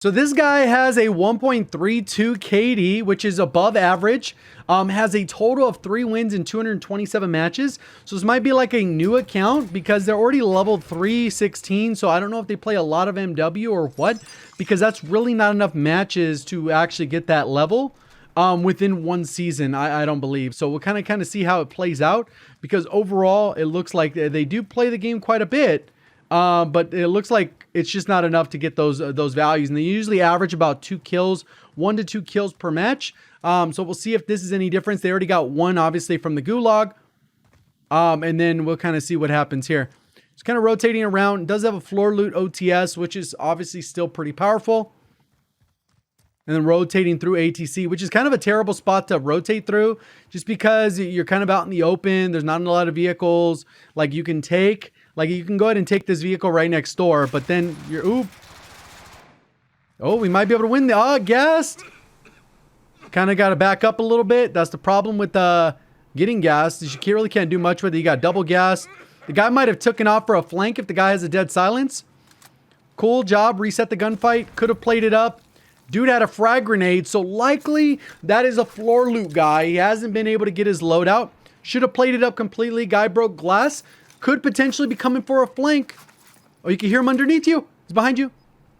So this guy has a 1.32 KD, which is above average. Has a total of 3 wins in 227 matches. So this might be like a new account because they're already level 316. So I don't know if they play a lot of MW or what, because that's really not enough matches to actually get that level within one season. I don't believe. So we'll kind of see how it plays out, because overall it looks like they do play the game quite a bit. But it looks like it's just not enough to get those values, and they usually average about 2 kills, 1 to 2 kills per match. So we'll see if this is any difference. They already got 1, obviously, from the Gulag, and then we'll kind of see what happens here. It's kind of rotating around. It does have a floor loot OTS, which is obviously still pretty powerful. And then rotating through ATC, which is kind of a terrible spot to rotate through, just because you're kind of out in the open. There's not a lot of vehicles like you can take. Like, you can go ahead and take this vehicle right next door, but then you're, oop. Oh, we might be able to win the, gassed. Kind of got to back up a little bit. That's the problem with getting gassed. You really can't do much with it. You got double gas. The guy might have taken off for a flank if the guy has a dead silence. Cool job. Reset the gunfight. Could have played it up. Dude had a frag grenade, so likely that is a floor loot guy. He hasn't been able to get his loadout. Should have played it up completely. Guy broke glass. Could potentially be coming for a flank. Oh, you can hear him underneath you. He's behind you.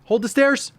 Hold the stairs.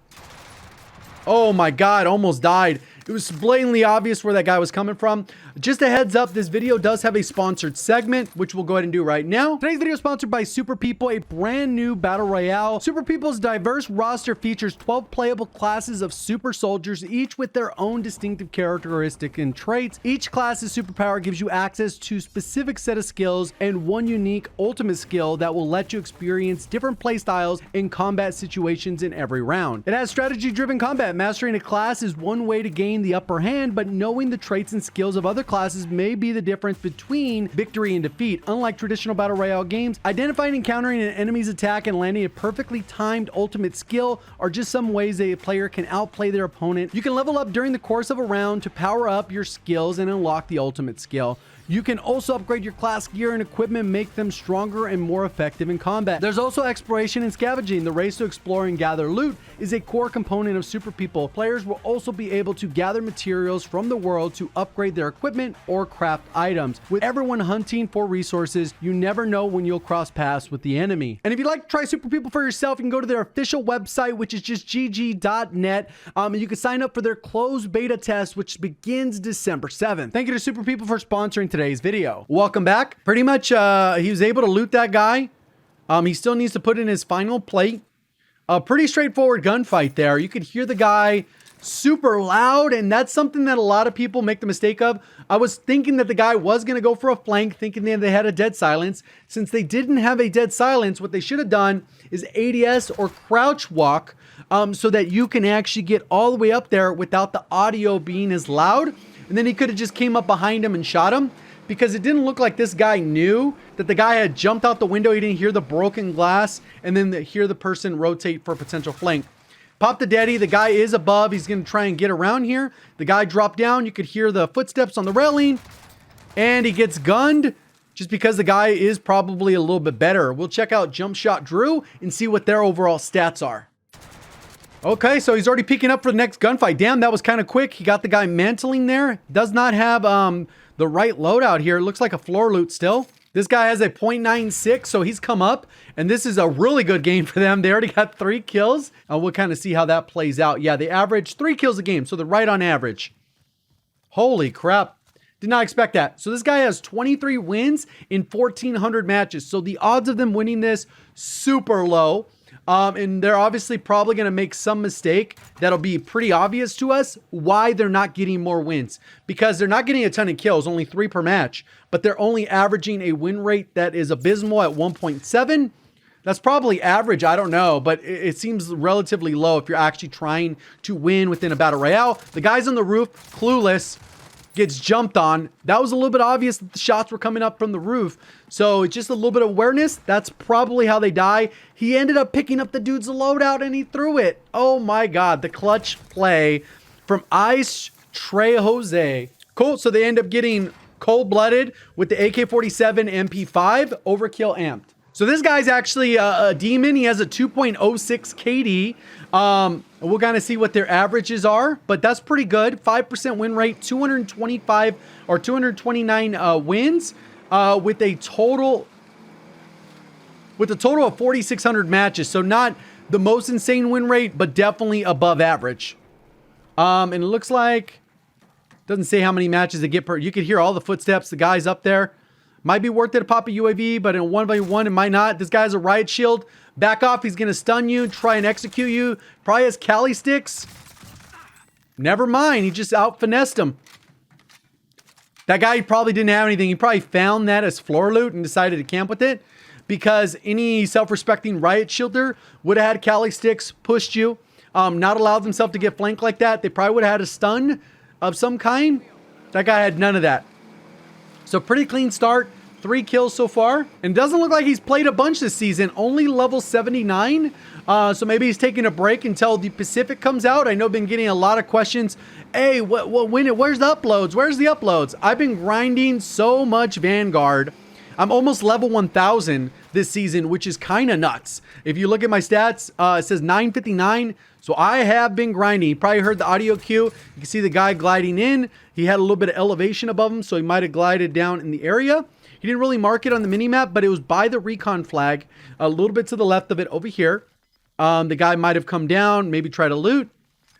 Oh my God, almost died. It was blatantly obvious where that guy was coming from. Just a heads up, this video does have a sponsored segment, which we'll go ahead and do right now. Today's video is sponsored by Super People, a brand new battle royale. Super People's diverse roster features 12 playable classes of super soldiers, each with their own distinctive characteristic and traits. Each class's superpower gives you access to a specific set of skills and one unique ultimate skill that will let you experience different playstyles in combat situations in every round. It has strategy-driven combat. Mastering a class is one way to gain the upper hand, but knowing the traits and skills of other classes may be the difference between victory and defeat. Unlike traditional battle royale games, identifying and countering an enemy's attack and landing a perfectly timed ultimate skill are just some ways a player can outplay their opponent. You can level up during the course of a round to power up your skills and unlock the ultimate skill. You can also upgrade your class gear and equipment, make them stronger and more effective in combat. There's also exploration and scavenging. The race to explore and gather loot is a core component of Super People. Players will also be able to gather materials from the world to upgrade their equipment or craft items. With everyone hunting for resources, you never know when you'll cross paths with the enemy. And if you'd like to try Super People for yourself, you can go to their official website, which is just gg.net. And you can sign up for their closed beta test, which begins December 7th. Thank you to Super People for sponsoring today's video. Welcome back. Pretty much, he was able to loot that guy. He still needs to put in his final plate. A pretty straightforward gunfight there. You could hear the guy super loud, and that's something that a lot of people make the mistake of. I was thinking that the guy was going to go for a flank, thinking that they had a dead silence. Since they didn't have a dead silence, what they should have done is ADS or crouch walk, so that you can actually get all the way up there without the audio being as loud. And then he could have just came up behind him and shot him, because it didn't look like this guy knew that the guy had jumped out the window. He didn't hear the broken glass and then hear the person rotate for a potential flank. Pop the daddy. The guy is above. He's going to try and get around here. The guy dropped down. You could hear the footsteps on the railing, and he gets gunned just because the guy is probably a little bit better. We'll check out Jump Shot Drew and see what their overall stats are. Okay, so he's already peeking up for the next gunfight. Damn, that was kind of quick. He got the guy mantling there. Does not have the right loadout here. It looks like a floor loot still. This guy has a 0.96, so he's come up, and this is a really good game for them. They already got 3 kills. We'll kind of see how that plays out. Yeah, they average 3 kills a game, so they're right on average. Holy crap. Did not expect that. So this guy has 23 wins in 1,400 matches. So the odds of them winning this, super low. And they're obviously probably going to make some mistake that'll be pretty obvious to us why they're not getting more wins. Because they're not getting a ton of kills, only 3 per match. But they're only averaging a win rate that is abysmal at 1.7. That's probably average, I don't know. But it seems relatively low if you're actually trying to win within a battle royale. The guy's on the roof, clueless, gets jumped on. That was a little bit obvious that the shots were coming up from the roof. So it's just a little bit of awareness. That's probably how they die. He ended up picking up the dude's loadout and he threw it. Oh my God. The clutch play from Ice Trey Jose. Cool. So they end up getting cold-blooded with the AK-47 MP5 overkill amped. So this guy's actually a demon. He has a 2.06 KD. And we'll kind of see what their averages are, but that's pretty good. 5% win rate, 225 or 229 wins with a total of 4,600 matches. So not the most insane win rate, but definitely above average. And it looks like, doesn't say how many matches they get per. You can hear all the footsteps. The guy's up there. Might be worth it to pop a UAV, but in a 1v1, it might not. This guy has a riot shield. Back off. He's going to stun you, try and execute you. Probably has Cali sticks. Never mind. He just out-finessed him. That guy probably didn't have anything. He probably found that as floor loot and decided to camp with it, because any self-respecting riot shielder would have had Cali sticks, pushed you, not allowed themselves to get flanked like that. They probably would have had a stun of some kind. That guy had none of that. So pretty clean start, 3 kills so far. And doesn't look like he's played a bunch this season, only level 79. So maybe he's taking a break until the Pacific comes out. I know I've been getting a lot of questions. Hey, where's the uploads? Where's the uploads? I've been grinding so much Vanguard. I'm almost level 1000 this season, which is kind of nuts. If you look at my stats, it says 959. So I have been grinding. You probably heard the audio cue. You can see the guy gliding in. He had a little bit of elevation above him, so he might have glided down in the area. He didn't really mark it on the minimap, but it was by the recon flag, a little bit to the left of it over here. The guy might have come down, maybe try to loot,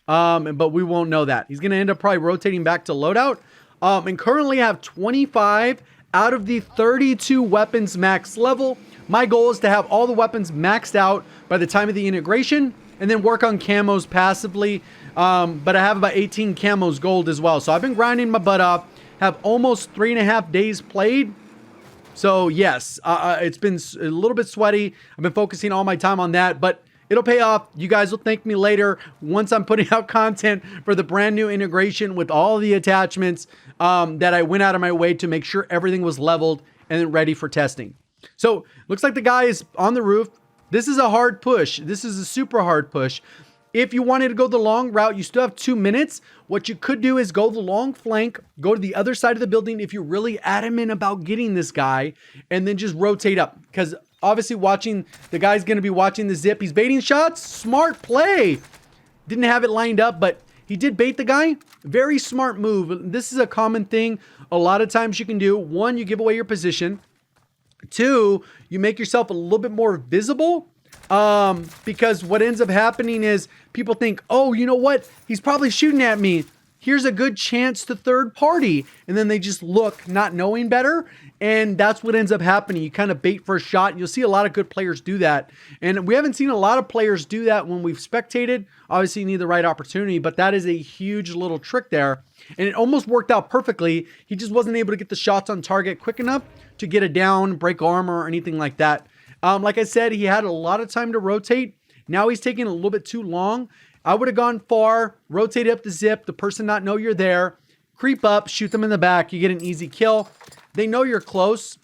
but we won't know that. He's going to end up probably rotating back to loadout. And currently have 25 out of the 32 weapons max level. My goal is to have all the weapons maxed out by the time of the integration, and then work on camos passively. But I have about 18 camos gold as well. So I've been grinding my butt off. Have almost 3.5 days played. So yes, it's been a little bit sweaty. I've been focusing all my time on that, but it'll pay off. You guys will thank me later once I'm putting out content for the brand new integration with all the attachments that I went out of my way to make sure everything was leveled and then ready for testing. So looks like the guy is on the roof. This is a hard push. This is a super hard push. If you wanted to go the long route, you still have 2 minutes. What you could do is go the long flank, go to the other side of the building if you're really adamant about getting this guy, and then just rotate up. Because obviously the guy's going to be watching the zip. He's baiting shots. Smart play. Didn't have it lined up, but he did bait the guy. Very smart move. This is a common thing a lot of times you can do. 1, you give away your position. 2, you make yourself a little bit more visible, because what ends up happening is people think, oh, you know what? He's probably shooting at me. Here's a good chance to third party. And then they just look not knowing better. And that's what ends up happening. You kind of bait for a shot. You'll see a lot of good players do that. And we haven't seen a lot of players do that when we've spectated. Obviously, you need the right opportunity, but that is a huge little trick there. And it almost worked out perfectly. He just wasn't able to get the shots on target quick enough to get a down, break armor, or anything like that. Like I said, he had a lot of time to rotate. Now he's taking a little bit too long. I would have gone far, rotate up the zip, the person not know you're there, creep up, shoot them in the back. You get an easy kill. They know you're close.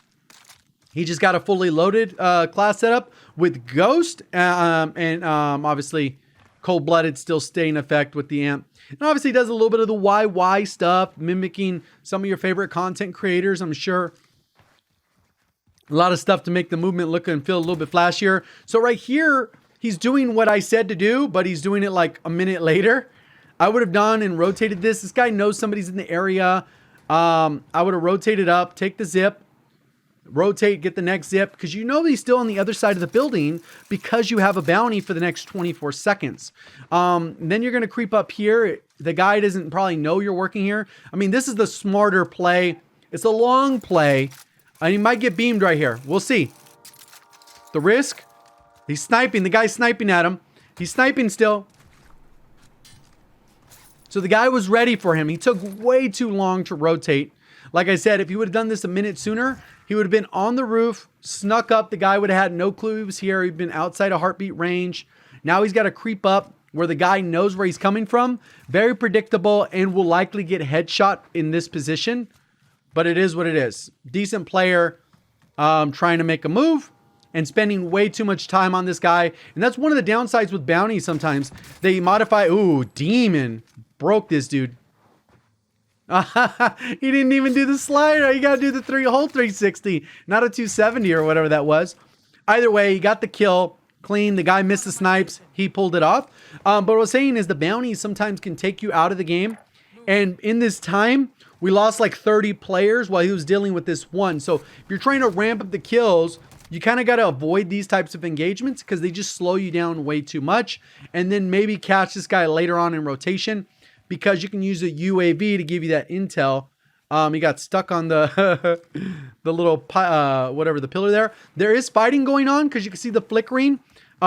He just got a fully loaded class setup with Ghost, and obviously Cold-Blooded still stay in effect with the amp. And obviously does a little bit of the YY stuff, mimicking some of your favorite content creators, I'm sure. A lot of stuff to make the movement look and feel a little bit flashier. So right here, he's doing what I said to do, but he's doing it like a minute later. I would have done and rotated this. This guy knows somebody's in the area. I would have rotated up, take the zip, rotate, get the next zip, because you know he's still on the other side of the building because you have a bounty for the next 24 seconds. Then you're going to creep up here. The guy doesn't probably know you're working here. I mean, this is the smarter play. It's a long play. And he might get beamed right here. We'll see. The risk. He's sniping. The guy's sniping at him. He's sniping still. So the guy was ready for him. He took way too long to rotate. Like I said, if he would have done this a minute sooner, he would have been on the roof, snuck up. The guy would have had no clue he was here. He'd been outside of heartbeat range. Now he's got to creep up where the guy knows where he's coming from. Very predictable and will likely get headshot in this position. But it is what it is. Decent player trying to make a move and spending way too much time on this guy. And that's one of the downsides with bounties sometimes. They modify. Ooh, Demon. Broke this dude. He didn't even do the slider. You got to do the whole 360, not a 270 or whatever that was. Either way, he got the kill. Clean. The guy missed the snipes. He pulled it off. But what I was saying is the bounties sometimes can take you out of the game. And in this time, we lost like 30 players while he was dealing with this one. So if you're trying to ramp up the kills, you kind of got to avoid these types of engagements because they just slow you down way too much. And then maybe catch this guy later on in rotation because you can use a UAV to give you that intel. He got stuck on the the little whatever, the pillar there. There is fighting going on because you can see the flickering.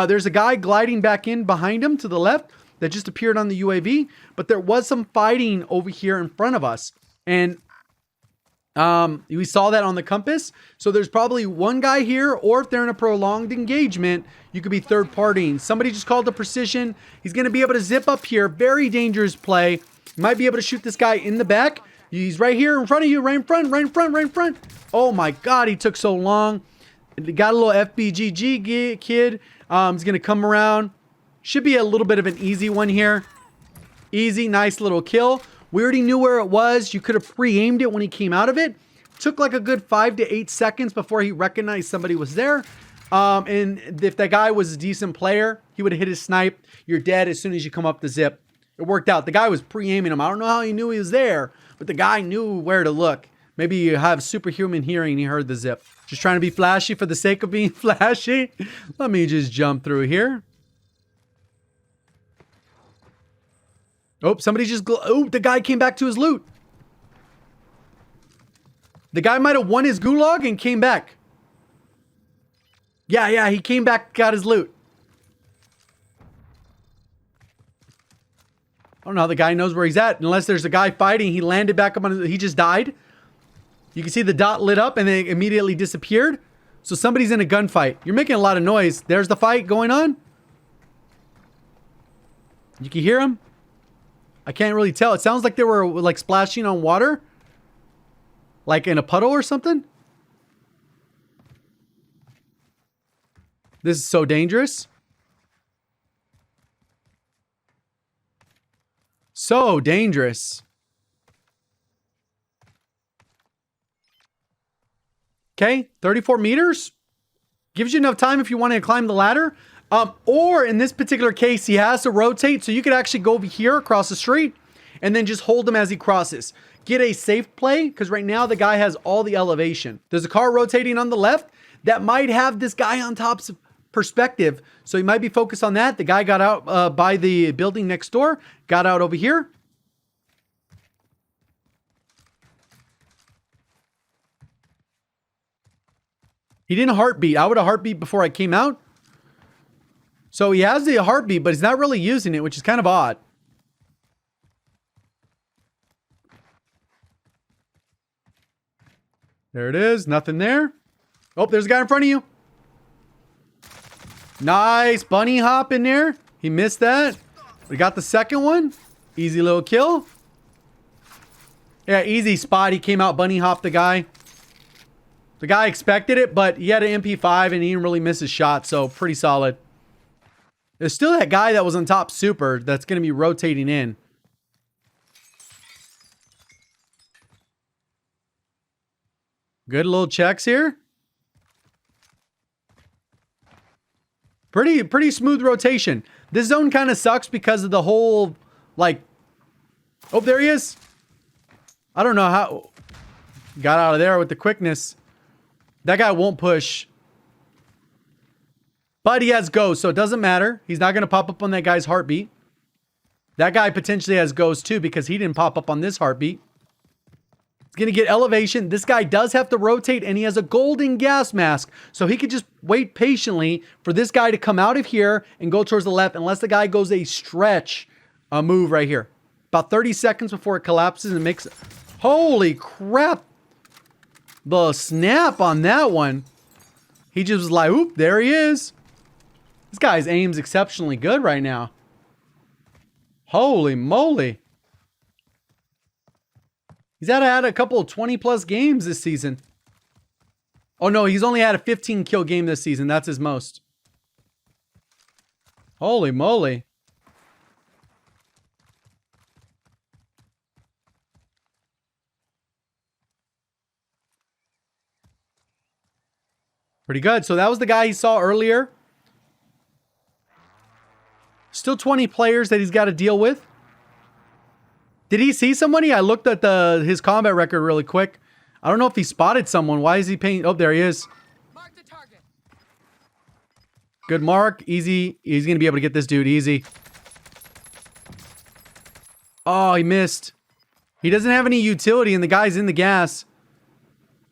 There's a guy gliding back in behind him to the left that just appeared on the UAV, but there was some fighting over here in front of us. And we saw that on the compass. So there's probably one guy here, or if they're in a prolonged engagement, you could be third partying. Somebody just called the precision. He's going to be able to zip up here. Very dangerous play. Might be able to shoot this guy in the back. He's right here in front of you, right in front, right in front, right in front. Oh my God, he took so long. Got a little FBGG kid. He's going to come around. Should be a little bit of an easy one here. Easy, nice little kill. We already knew where it was. You could have pre-aimed it when he came out of it. Took like a good 5 to 8 seconds before he recognized somebody was there. And if that guy was a decent player, he would have hit his snipe. You're dead as soon as you come up the zip. It worked out. The guy was pre-aiming him. I don't know how he knew he was there, but the guy knew where to look. Maybe you have superhuman hearing and he heard the zip. Just trying to be flashy for the sake of being flashy. Let me just jump through here. Oh, somebody just... Oh, the guy came back to his loot. The guy might have won his gulag and came back. Yeah, he came back, got his loot. I don't know how the guy knows where he's at. Unless there's a guy fighting. He landed back up on his... He just died. You can see the dot lit up and then it immediately disappeared. So somebody's in a gunfight. You're making a lot of noise. There's the fight going on. You can hear him. I can't really tell. It sounds like they were like splashing on water. Like in a puddle or something. This is so dangerous. So dangerous. Okay, 34 meters. Gives you enough time if you want to climb the ladder. Or in this particular case, he has to rotate. So you could actually go over here across the street and then just hold him as he crosses. Get a safe play because right now the guy has all the elevation. There's a car rotating on the left that might have this guy on top's perspective. So he might be focused on that. The guy got out by the building next door, got out over here. He didn't heartbeat. I would have heartbeat before I came out. So he has the heartbeat, but he's not really using it, which is kind of odd. There it is. Nothing there. Oh, there's a guy in front of you. Nice bunny hop in there. He missed that. We got the second one. Easy little kill. Yeah, easy spot. He came out, bunny hopped the guy. The guy expected it, but he had an MP5 and he didn't really miss his shot, so pretty solid. There's still that guy that was on top super that's going to be rotating in. Good little checks here. Pretty smooth rotation. This zone kind of sucks because of the whole, like... Oh, there he is. I don't know how... Got out of there with the quickness. That guy won't push. But he has ghost, so it doesn't matter. He's not going to pop up on that guy's heartbeat. That guy potentially has ghost too because he didn't pop up on this heartbeat. He's going to get elevation. This guy does have to rotate and he has a golden gas mask. So he could just wait patiently for this guy to come out of here and go towards the left unless the guy goes a stretch move right here. About 30 seconds before it collapses and makes... Holy crap. The snap on that one. He just was like, oop, there he is. This guy's aim's exceptionally good right now. Holy moly. He's had a couple of 20 plus games this season. Oh no, he's only had a 15 kill game this season. That's his most. Holy moly. Pretty good. So that was the guy he saw earlier. Still 20 players that he's got to deal with. Did he see somebody? I looked at his combat record really quick. I don't know if he spotted someone. Why is he paying? Oh, there he is. Mark the target. Good mark. Easy. He's going to be able to get this dude easy. Oh, he missed. He doesn't have any utility, and the guy's in the gas.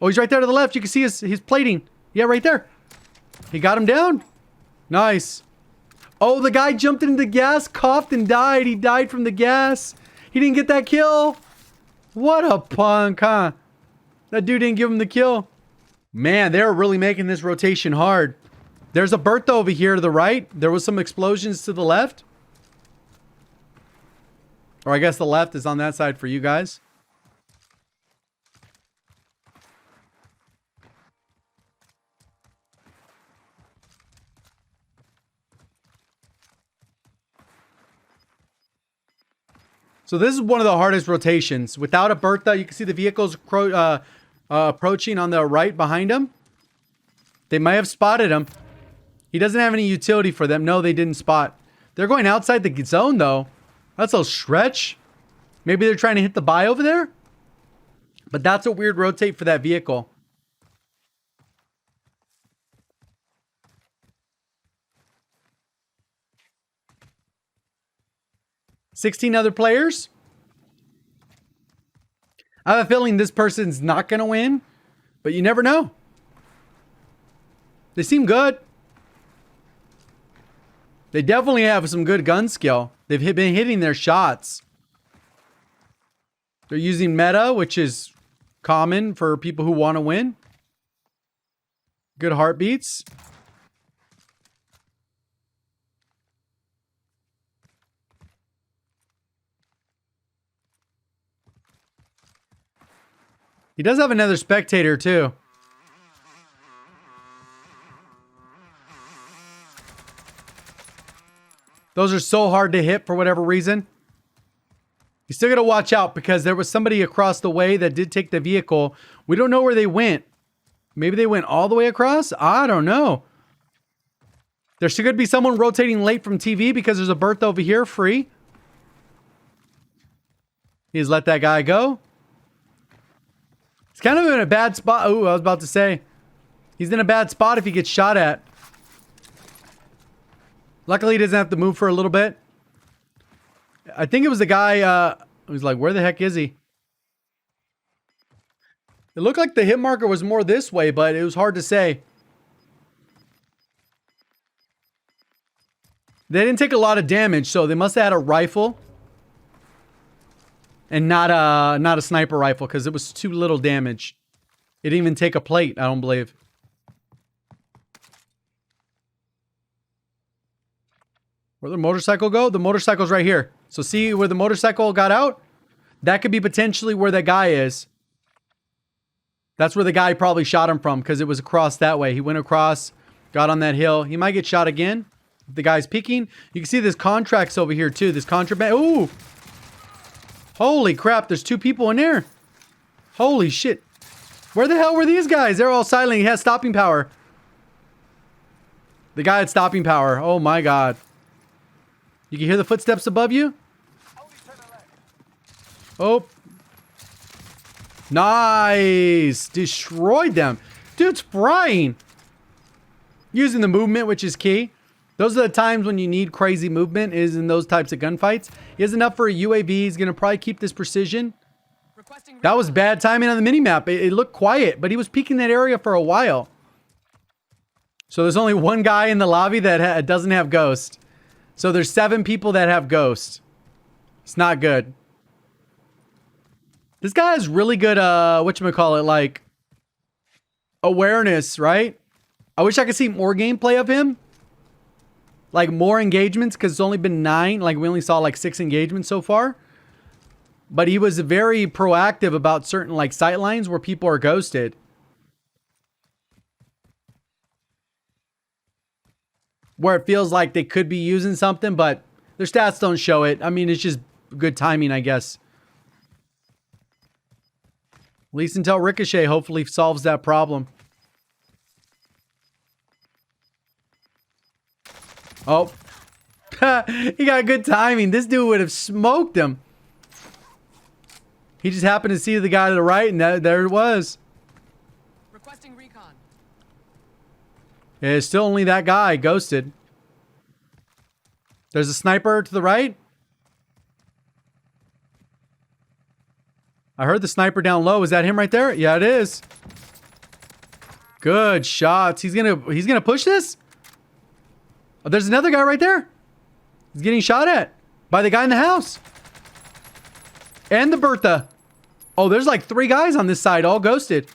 Oh, he's right there to the left. You can see his plating. Yeah, right there. He got him down. Nice. Oh, the guy jumped into the gas, coughed, and died. He died from the gas. He didn't get that kill. What a punk, huh? That dude didn't give him the kill. Man, they're really making this rotation hard. There's a Bertha over here to the right. There was some explosions to the left. Or I guess the left is on that side for you guys. So this is one of the hardest rotations. Without a Bertha, you can see the vehicles approaching on the right behind him. They might have spotted him. He doesn't have any utility for them. No, they didn't spot. They're going outside the zone, though. That's a stretch. Maybe they're trying to hit the buy over there. But that's a weird rotate for that vehicle. $16 other players. I have a feeling this person's not going to win, but you never know. They seem good. They definitely have some good gun skill. They've been hitting their shots. They're using meta, which is common for people who want to win. Good heartbeats. He does have another spectator, too. Those are so hard to hit for whatever reason. You still got to watch out because there was somebody across the way that did take the vehicle. We don't know where they went. Maybe they went all the way across? I don't know. There should be someone rotating late from TV because there's a Bertha over here free. He's let that guy go. He's kind of in a bad spot. Oh, I was about to say. He's in a bad spot if he gets shot at. Luckily, he doesn't have to move for a little bit. I think it was the guy who's like, where the heck is he? It looked like the hit marker was more this way, but it was hard to say. They didn't take a lot of damage, so they must have had a rifle. And not a sniper rifle, because it was too little damage. It didn't even take a plate, I don't believe. Where'd the motorcycle go? The motorcycle's right here. So see where the motorcycle got out? That could be potentially where that guy is. That's where the guy probably shot him from, because it was across that way. He went across, got on that hill. He might get shot again. The guy's peeking. You can see this contracts over here too. This contraband. Ooh! Holy crap, there's two people in there. Holy shit. Where the hell were these guys? They're all silent. He has stopping power. The guy had stopping power. Oh my god. You can hear the footsteps above you? Oh. Nice. Destroyed them. Dude's frying. Using the movement, which is key. Those are the times when you need crazy movement, is in those types of gunfights. He has enough for a UAV. He's going to probably keep this precision. That was bad timing on the minimap. It looked quiet, but he was peeking that area for a while. So there's only one guy in the lobby that doesn't have Ghost. So there's 7 people that have Ghost. It's not good. This guy has really good, whatchamacallit, like, awareness, right? I wish I could see more gameplay of him. Like, more engagements, because it's only been 9. Like, we only saw, like, 6 engagements so far. But he was very proactive about certain, like, sight lines where people are ghosted. Where it feels like they could be using something, but their stats don't show it. I mean, it's just good timing, I guess. At least until Ricochet hopefully solves that problem. Oh. He got good timing. This dude would have smoked him. He just happened to see the guy to the right, and there it was. Requesting recon. It's still only that guy, ghosted. There's a sniper to the right. I heard the sniper down low. Is that him right there? Yeah, it is. Good shots. He's gonna push this. Oh, there's another guy right there. He's getting shot at by the guy in the house. And the Bertha. Oh, there's like 3 guys on this side, all ghosted.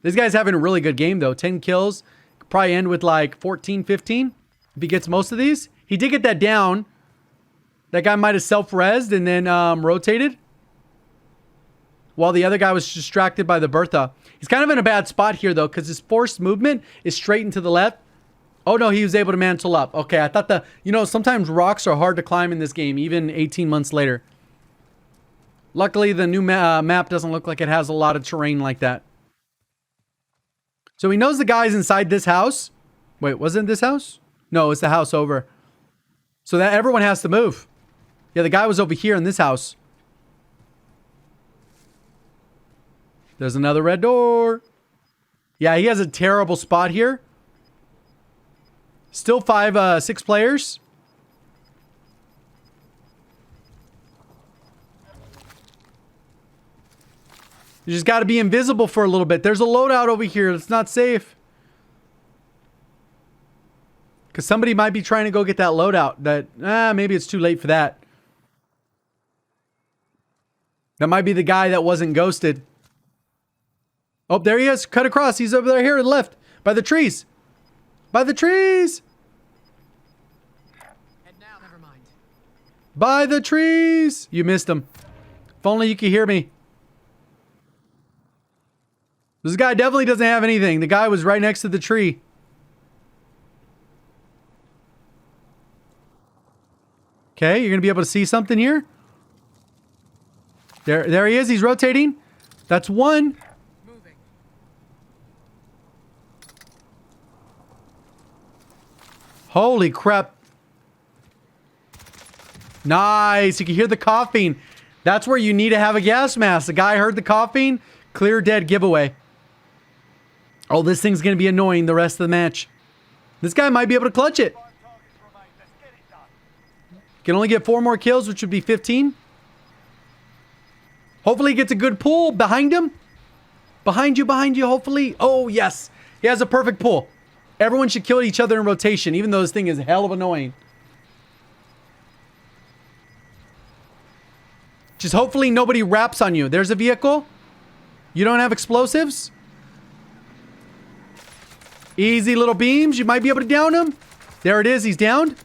This guy's having a really good game though. 10 kills. Could probably end with like 14, 15. If he gets most of these. He did get that down. That guy might have self-rezzed and then rotated. While the other guy was distracted by the Bertha. He's kind of in a bad spot here though, because his forced movement is straight and to the left. Oh no, he was able to mantle up. Okay, I thought sometimes rocks are hard to climb in this game, even 18 months later. Luckily, the new map doesn't look like it has a lot of terrain like that. So he knows the guy's inside this house. Wait, wasn't this house? No, it's the house over. So that everyone has to move. Yeah, the guy was over here in this house. There's another red door. Yeah, he has a terrible spot here. Still 6 players. You just got to be invisible for a little bit. There's a loadout over here. It's not safe. Because somebody might be trying to go get that loadout. Maybe it's too late for that. That might be the guy that wasn't ghosted. Oh, there he is. Cut across. He's over there here to the left. By the trees. By the trees. And now, never mind. By the trees. You missed him. If only you could hear me. This guy definitely doesn't have anything. The guy was right next to the tree. Okay, you're going to be able to see something here. There he is. He's rotating. That's one. Moving. Holy crap. Nice. You can hear the coughing. That's where you need to have a gas mask. The guy heard the coughing. Clear dead giveaway. Oh, this thing's going to be annoying the rest of the match. This guy might be able to clutch it. Can only get 4 more kills, which would be 15. Hopefully he gets a good pull behind him. Behind you, hopefully. Oh, yes. He has a perfect pull. Everyone should kill each other in rotation, even though this thing is hell of annoying. Just hopefully nobody wraps on you. There's a vehicle. You don't have explosives. Easy little beams. You might be able to down him. There it is. He's downed.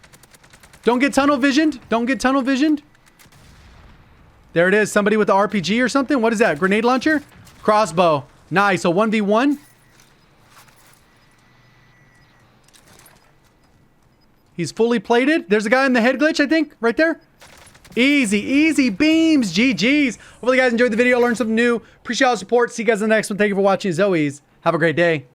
Don't get tunnel visioned. Don't get tunnel visioned. There it is. Somebody with the RPG or something. What is that? Grenade launcher? Crossbow. Nice. A 1v1. He's fully plated. There's a guy in the head glitch, I think. Right there. Easy, easy beams. GG's. Hopefully you guys enjoyed the video. Learned something new. Appreciate all the support. See you guys in the next one. Thank you for watching. As always, have a great day.